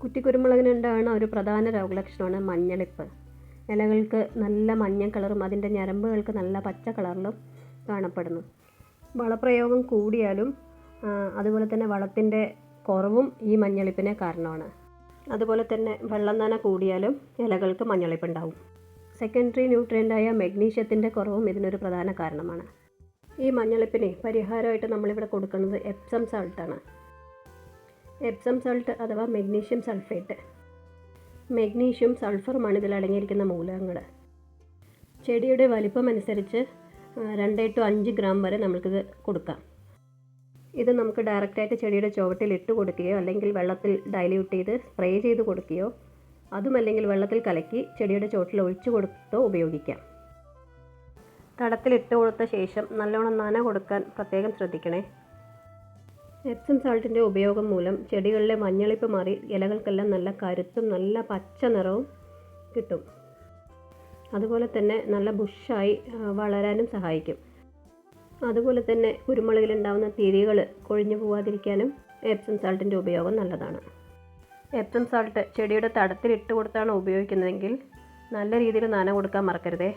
കുറ്റിക്കുരുമുളകിനുണ്ടാകുന്ന ഒരു പ്രധാന രോഗലക്ഷണമാണ് മഞ്ഞളിപ്പ്. ഇലകൾക്ക് നല്ല മഞ്ഞ കളറും അതിൻ്റെ ഞരമ്പുകൾക്ക് നല്ല പച്ച കളറിലും കാണപ്പെടുന്നു. വളപ്രയോഗം കൂടിയാലും അതുപോലെ തന്നെ വളത്തിൻ്റെ കുറവും ഈ മഞ്ഞളിപ്പിന് കാരണമാണ്. അതുപോലെ തന്നെ വെള്ളം നന കൂടിയാലും ഇലകൾക്ക് മഞ്ഞളിപ്പുണ്ടാവും. സെക്കൻഡറി ന്യൂട്രിയൻ്റായ മെഗ്നീഷ്യത്തിൻ്റെ കുറവും ഇതിനൊരു പ്രധാന കാരണമാണ്. ഈ മഞ്ഞളിപ്പിന് പരിഹാരമായിട്ട് നമ്മളിവിടെ കൊടുക്കുന്നത് എപ്സം സാൾട്ടാണ്. എപ്സം സാൾട്ട് അഥവാ മെഗ്നീഷ്യം സൾഫേറ്റ്. മെഗ്നീഷ്യം സൾഫറുമാണ് ഇതിൽ അടങ്ങിയിരിക്കുന്ന മൂലകങ്ങൾ. ചെടിയുടെ വലിപ്പം അനുസരിച്ച് 2 to 5 ഗ്രാം വരെ നമുക്കിത് കൊടുക്കാം. ഇത് നമുക്ക് ഡയറക്റ്റായിട്ട് ചെടിയുടെ ചുവട്ടിൽ ഇട്ട് കൊടുക്കുകയോ അല്ലെങ്കിൽ വെള്ളത്തിൽ ഡൈല്യൂട്ട് ചെയ്ത് സ്പ്രേ ചെയ്ത് കൊടുക്കുകയോ അതുമല്ലെങ്കിൽ വെള്ളത്തിൽ കലക്കി ചെടിയുടെ ചുവട്ടിൽ ഒഴിച്ചു കൊടുത്തോ ഉപയോഗിക്കാം. തടത്തിലിട്ട് കൊടുത്ത ശേഷം നല്ലോണം നന കൊടുക്കാൻ പ്രത്യേകം ശ്രദ്ധിക്കണേ. എപ്സം സാൾട്ടിൻ്റെ ഉപയോഗം മൂലം ചെടികളിലെ മഞ്ഞളിപ്പ് മാറി ഇലകൾക്കെല്ലാം നല്ല കരുത്തും നല്ല പച്ച നിറവും കിട്ടും. അതുപോലെ തന്നെ നല്ല ബുഷായി വളരാനും സഹായിക്കും. അതുപോലെ തന്നെ കുരുമുളകിലുണ്ടാകുന്ന തിരികൾ കൊഴിഞ്ഞു പോവാതിരിക്കാനും എപ്സം സാൾട്ടിൻ്റെ ഉപയോഗം നല്ലതാണ്. എപ്സം സാൾട്ട് ചെടിയുടെ തടത്തിലിട്ട് കൊടുത്താണ് ഉപയോഗിക്കുന്നതെങ്കിൽ നല്ല രീതിയിൽ നന കൊടുക്കാൻ മറക്കരുതേ.